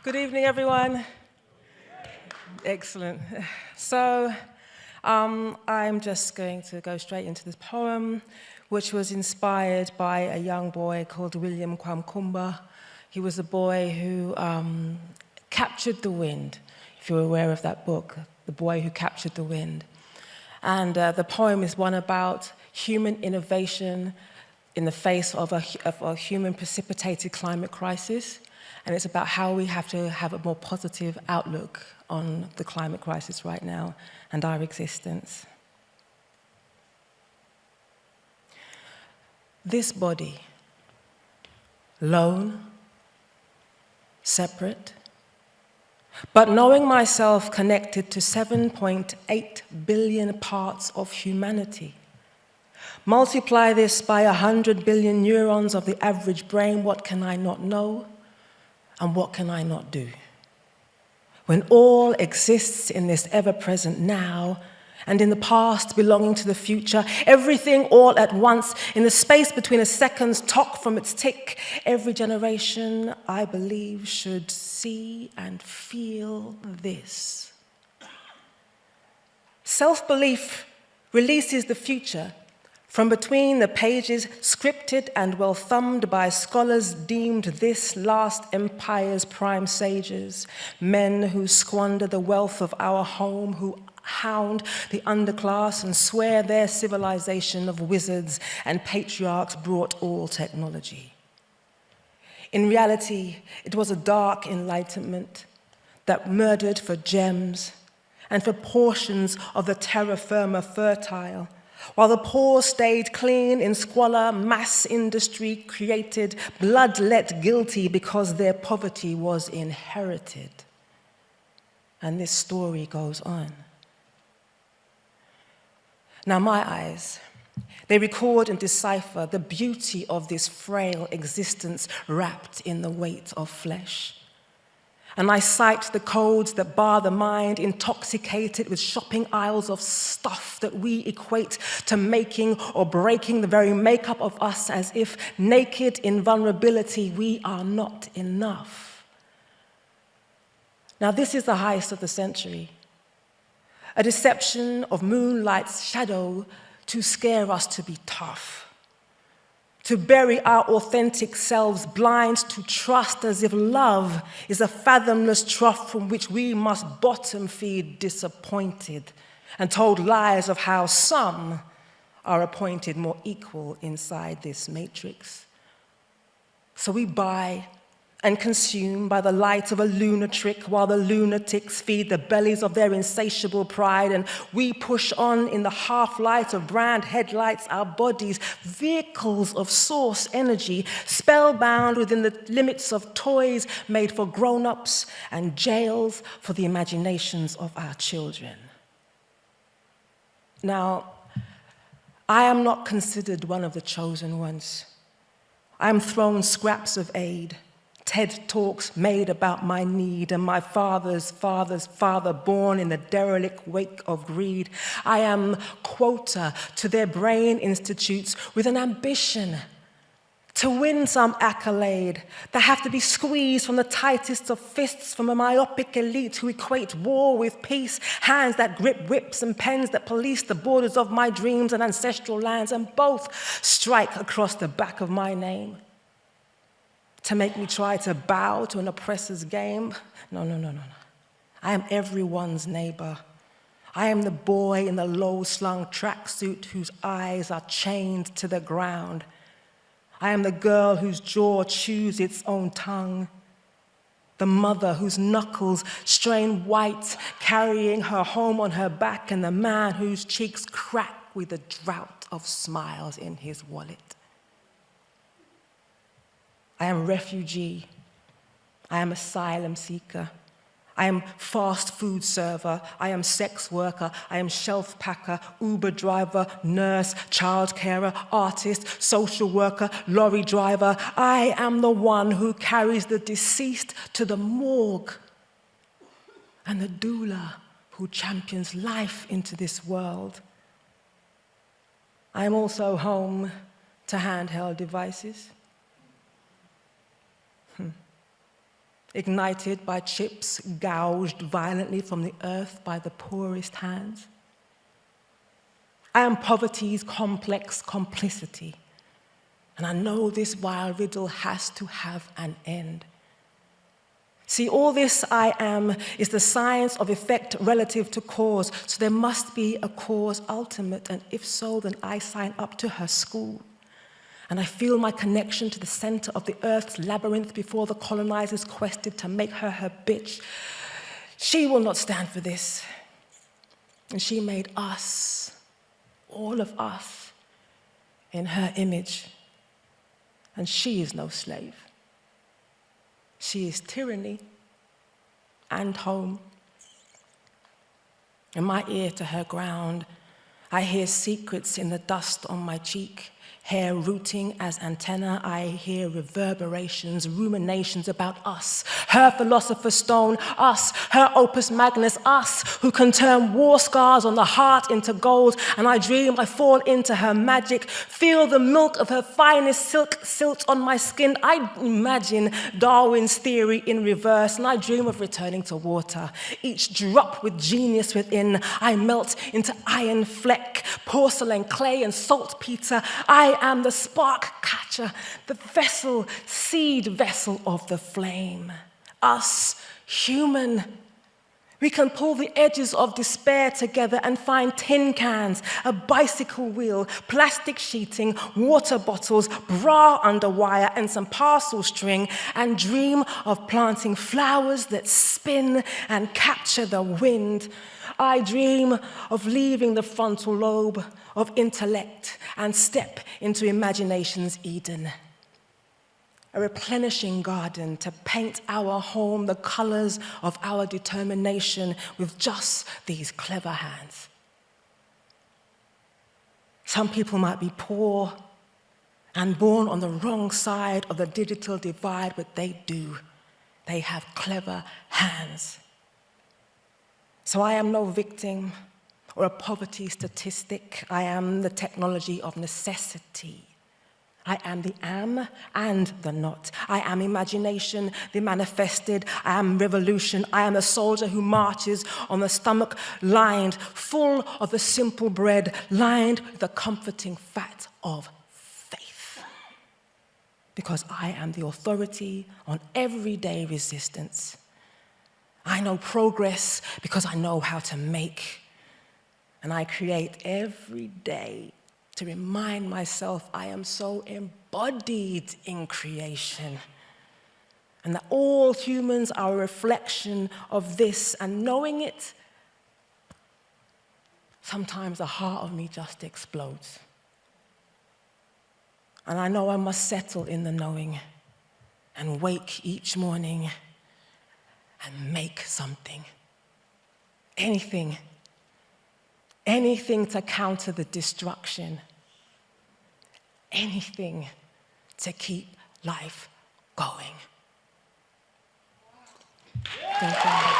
Good evening, everyone. Excellent. So, I'm just going to go straight into this poem, which was inspired by a young boy called William Kwamkumba. He was a boy who captured the wind, if you're aware of that book, The Boy Who Captured the Wind. And the poem is one about human innovation in the face of a human precipitated climate crisis. And it's about how we have to have a more positive outlook on the climate crisis right now and our existence. This body, lone, separate, but knowing myself connected to 7.8 billion parts of humanity. Multiply this by 100 billion neurons of the average brain, what can I not know? And what can I not do? When all exists in this ever-present now, and in the past belonging to the future, everything all at once, in the space between a second's tock from its tick, every generation, I believe, should see and feel this. Self-belief releases the future from between the pages, scripted and well thumbed by scholars deemed this last empire's prime sages, men who squander the wealth of our home, who hound the underclass and swear their civilization of wizards and patriarchs brought all technology. In reality, it was a dark enlightenment that murdered for gems and for portions of the terra firma fertile, while the poor stayed clean in squalor, mass industry created, blood let guilty because their poverty was inherited. And this story goes on. Now my eyes, they record and decipher the beauty of this frail existence wrapped in the weight of flesh. And I cite the codes that bar the mind, intoxicated with shopping aisles of stuff that we equate to making or breaking the very makeup of us, as if naked in vulnerability we are not enough. Now this is the heist of the century, a deception of moonlight's shadow to scare us to be tough, to bury our authentic selves blind to trust as if love is a fathomless trough from which we must bottom feed disappointed and told lies of how some are appointed more equal inside this matrix. So we buy and consume by the light of a lunatic while the lunatics feed the bellies of their insatiable pride, and we push on in the half-light of brand headlights, our bodies, vehicles of source energy, spellbound within the limits of toys made for grown-ups and jails for the imaginations of our children. Now, I am not considered one of the chosen ones. I am thrown scraps of aid, TED Talks made about my need and my father's father's father born in the derelict wake of greed. I am quota to their brain institutes with an ambition to win some accolade that have to be squeezed from the tightest of fists from a myopic elite who equate war with peace, hands that grip whips and pens that police the borders of my dreams and ancestral lands, and both strike across the back of my name to make me try to bow to an oppressor's game. No. I am everyone's neighbor. I am the boy in the low-slung tracksuit whose eyes are chained to the ground. I am the girl whose jaw chews its own tongue. The mother whose knuckles strain white, carrying her home on her back, and the man whose cheeks crack with the drought of smiles in his wallet. I am refugee, I am asylum seeker, I am fast food server, I am sex worker, I am shelf packer, Uber driver, nurse, child carer, artist, social worker, lorry driver. I am the one who carries the deceased to the morgue and the doula who champions life into this world. I am also home to handheld devices. ignited by chips gouged violently from the earth by the poorest hands. I am poverty's complex complicity, and I know this vile riddle has to have an end. See, all this I am is the science of effect relative to cause, so there must be a cause ultimate, and if so, then I sign up to her school. And I feel my connection to the center of the earth's labyrinth before the colonizers quested to make her bitch. She will not stand for this. And she made us, all of us, in her image. And she is no slave. She is tyranny and home. In my ear to her ground, I hear secrets in the dust on my cheek. Hair rooting as antenna, I hear reverberations, ruminations about us, her philosopher's stone, us, her opus magnus, us, who can turn war scars on the heart into gold, and I dream I fall into her magic, feel the milk of her finest silk silt on my skin. I imagine Darwin's theory in reverse, and I dream of returning to water, each drop with genius within. I melt into iron fleck, porcelain, clay, and saltpeter. I am the spark catcher, the vessel, seed vessel of the flame. Us, human. We can pull the edges of despair together and find tin cans, a bicycle wheel, plastic sheeting, water bottles, bra underwire, and some parcel string, and dream of planting flowers that spin and capture the wind. I dream of leaving the frontal lobe of intellect and step into imagination's Eden. A replenishing garden to paint our home the colors of our determination with just these clever hands. Some people might be poor and born on the wrong side of the digital divide, but they do. They have clever hands. So I am no victim or a poverty statistic. I am the technology of necessity. I am the am and the not. I am imagination, the manifested. I am revolution. I am a soldier who marches on the stomach lined, full of the simple bread, lined with the comforting fat of faith. Because I am the authority on everyday resistance. I know progress because I know how to make. And I create every day to remind myself I am so embodied in creation. And that all humans are a reflection of this. And knowing it, sometimes the heart of me just explodes. And I know I must settle in the knowing and wake each morning and make something. Anything to counter the destruction. Anything to keep life going. Thank you.